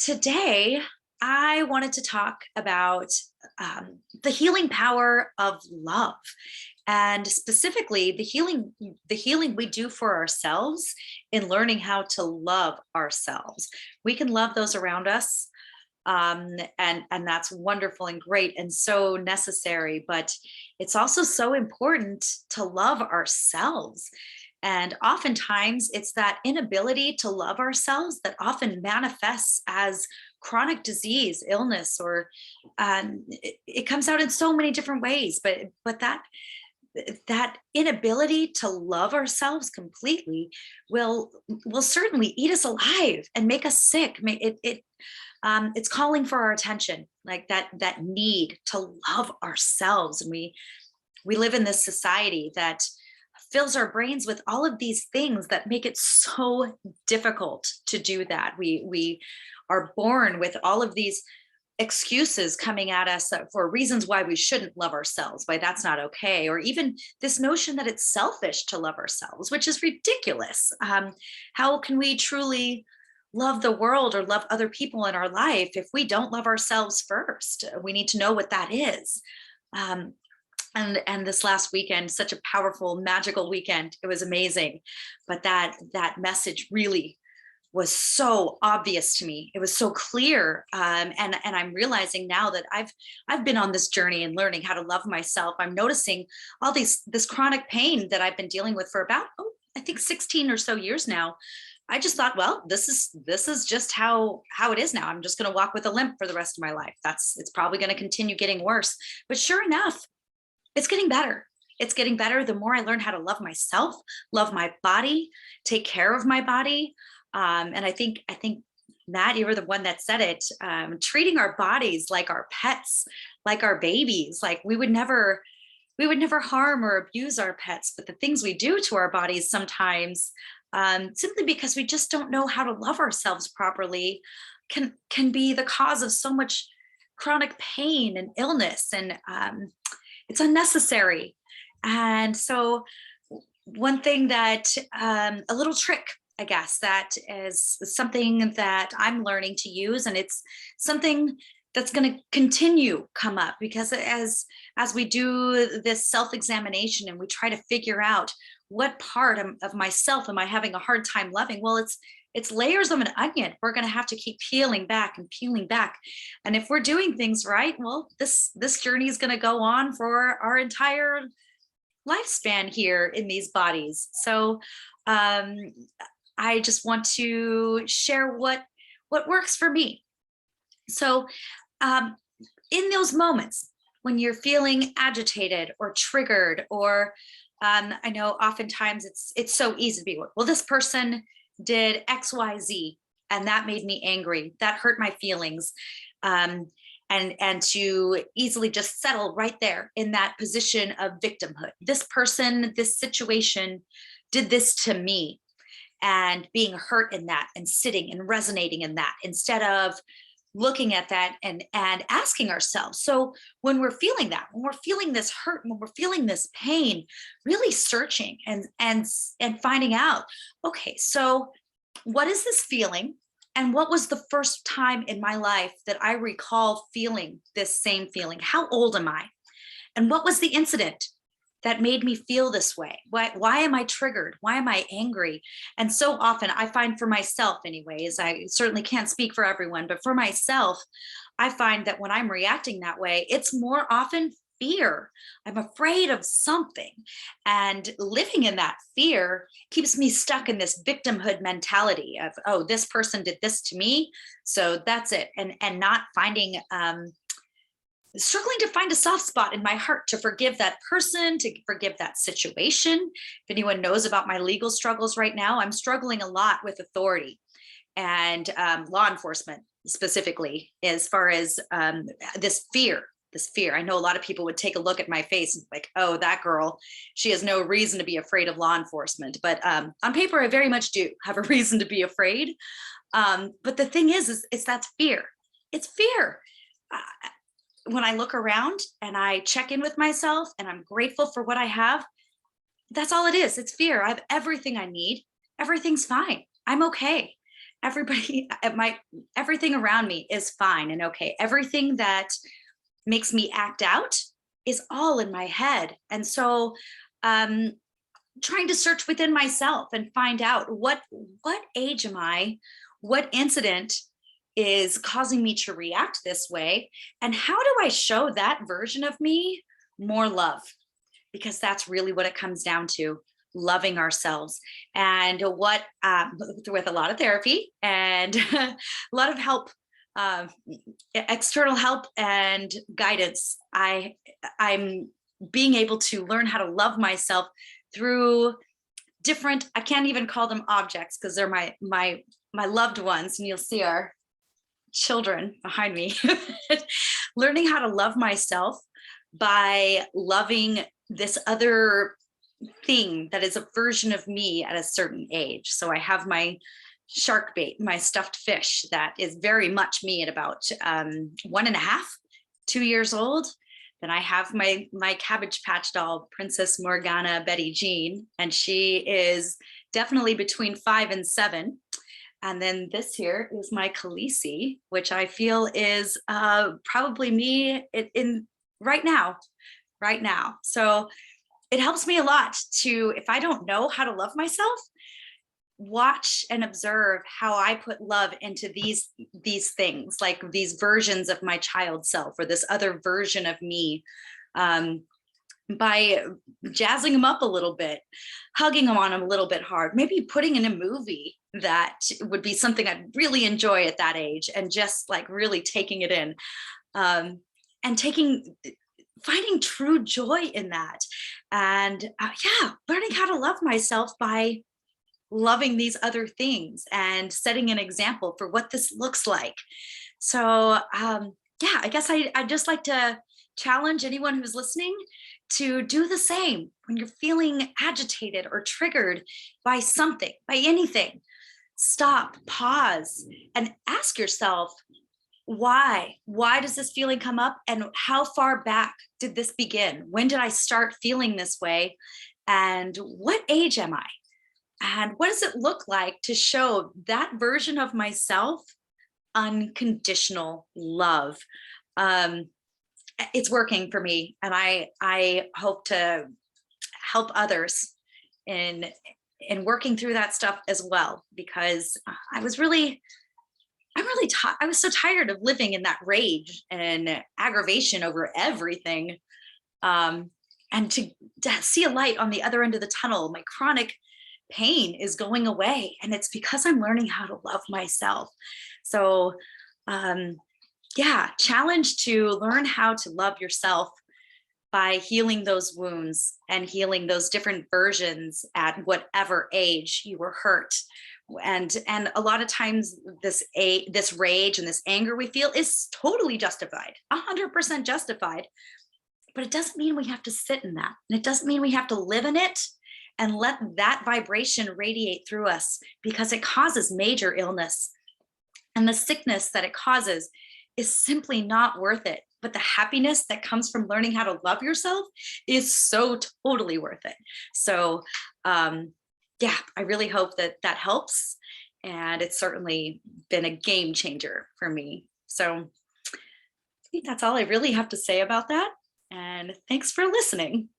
Today, I wanted to talk about the healing power of love, and specifically the healing we do for ourselves in learning how to love ourselves. We can love those around us, and that's wonderful and great and so necessary. But it's also so important to love ourselves. And oftentimes, it's that inability to love ourselves that often manifests as chronic disease, illness, or it comes out in so many different ways. But that inability to love ourselves completely will will certainly eat us alive and make us sick. It's calling for our attention, like that need to love ourselves. And we live in this society that fills our brains with all of these things that make it so difficult to do that. We are born with all of these excuses coming at us for reasons why we shouldn't love ourselves, why that's not okay, or even this notion that it's selfish to love ourselves, which is ridiculous. How can we truly love the world or love other people in our life if we don't love ourselves first? We need to know what that is. Um, and this last weekend, such a powerful, magical weekend. It was amazing. But that message really was so obvious to me. It was so clear, and I'm realizing now that I've been on this journey and learning how to love myself. I'm noticing all this chronic pain that I've been dealing with for about, I think 16 or so years now. I just thought, well, this is just how it is now. I'm just going to walk with a limp for the rest of my life. It's probably going to continue getting worse. But sure enough, it's getting better. It's getting better the more I learn how to love myself, love my body, take care of my body. And I think Matt, you were the one that said it. Treating our bodies like our pets, like our babies. Like we would never harm or abuse our pets, but the things we do to our bodies sometimes, simply because we just don't know how to love ourselves properly, can be the cause of so much chronic pain and illness, and it's unnecessary. And so, one thing that a little trick, I guess, that is something that I'm learning to use, and it's something that's going to continue come up, because as we do this self-examination and we try to figure out what part of myself am I having a hard time loving, well, it's layers of an onion. We're going to have to keep peeling back and peeling back. And if we're doing things right, well, this journey is going to go on for our entire lifespan here in these bodies. So um, I just want to share what works for me. So um, in those moments when you're feeling agitated or triggered, or I know oftentimes it's so easy to be, well, this person did XYZ and that made me angry. That hurt my feelings. Um, and to easily just settle right there in that position of victimhood. This person, this situation did this to me, and being hurt in that and sitting and resonating in that, instead of looking at that and asking ourselves. So when we're feeling this hurt, when we're feeling this pain, really searching and finding out, okay, so what is this feeling, and what was the first time in my life that I recall feeling this same feeling? How old am I, and what was the incident that made me feel this way? Why am I triggered? Why am I angry? And so often, I find for myself anyways, I certainly can't speak for everyone, but for myself, I find that when I'm reacting that way, it's more often fear. I'm afraid of something. And living in that fear keeps me stuck in this victimhood mentality of, oh, this person did this to me, so that's it. And not finding struggling to find a soft spot in my heart to forgive that person, to forgive that situation. If anyone knows about my legal struggles right now, I'm struggling a lot with authority and law enforcement specifically, as far as this fear. This fear. I know a lot of people would take a look at my face and like, oh, that girl, she has no reason to be afraid of law enforcement. But on paper, I very much do have a reason to be afraid. But the thing is it's that fear. It's fear. When I look around and I check in with myself and I'm grateful for what I have, that's all it is. It's fear. I have everything I need. Everything's fine. I'm okay. everybody at my everything around me is fine and okay. Everything that makes me act out is all in my head. And so um trying to search within myself and find out what age am I, what incident is causing me to react this way, and how do I show that version of me more love, because that's really what it comes down to, loving ourselves. And what with a lot of therapy and a lot of help, um, external help and guidance, I'm being able to learn how to love myself through different, I can't even call them objects because they're my loved ones, and you'll see our children behind me. Learning how to love myself by loving this other thing that is a version of me at a certain age. So I have my shark bait, my stuffed fish, that is very much me at about 1.5, 2 years old. Then I have my Cabbage Patch doll, Princess Morgana Betty Jean, and she is definitely between 5 and 7. And then this here is my Khaleesi, which I feel is probably me in right now, right now. So it helps me a lot to, if I don't know how to love myself, watch and observe how I put love into these things, like these versions of my child self or this other version of me, by jazzing them up a little bit, hugging them on them a little bit hard, maybe putting in a movie that would be something I'd really enjoy at that age, and just like really taking it in, and finding true joy in that. And yeah, learning how to love myself by loving these other things and setting an example for what this looks like. So yeah, I guess I just like to challenge anyone who's listening to do the same when you're feeling agitated or triggered by something, by anything. Stop, pause, and ask yourself, why does this feeling come up, and how far back did this begin? When did I start feeling this way, and what age am I, and what does it look like to show that version of myself unconditional love? um, it's working for me, and I hope to help others in working through that stuff as well, because I was so tired of living in that rage and aggravation over everything. Um, and to see a light on the other end of the tunnel, my chronic pain is going away. And it's because I'm learning how to love myself. So, um, yeah, challenge to learn how to love yourself by healing those wounds and healing those different versions at whatever age you were hurt. And a lot of times this rage and this anger we feel is totally justified, 100% justified, but it doesn't mean we have to sit in that, and it doesn't mean we have to live in it and let that vibration radiate through us, because it causes major illness, and the sickness that it causes is simply not worth it. But the happiness that comes from learning how to love yourself is so totally worth it. So yeah, I really hope that that helps. And it's certainly been a game changer for me. So I think that's all I really have to say about that. And thanks for listening.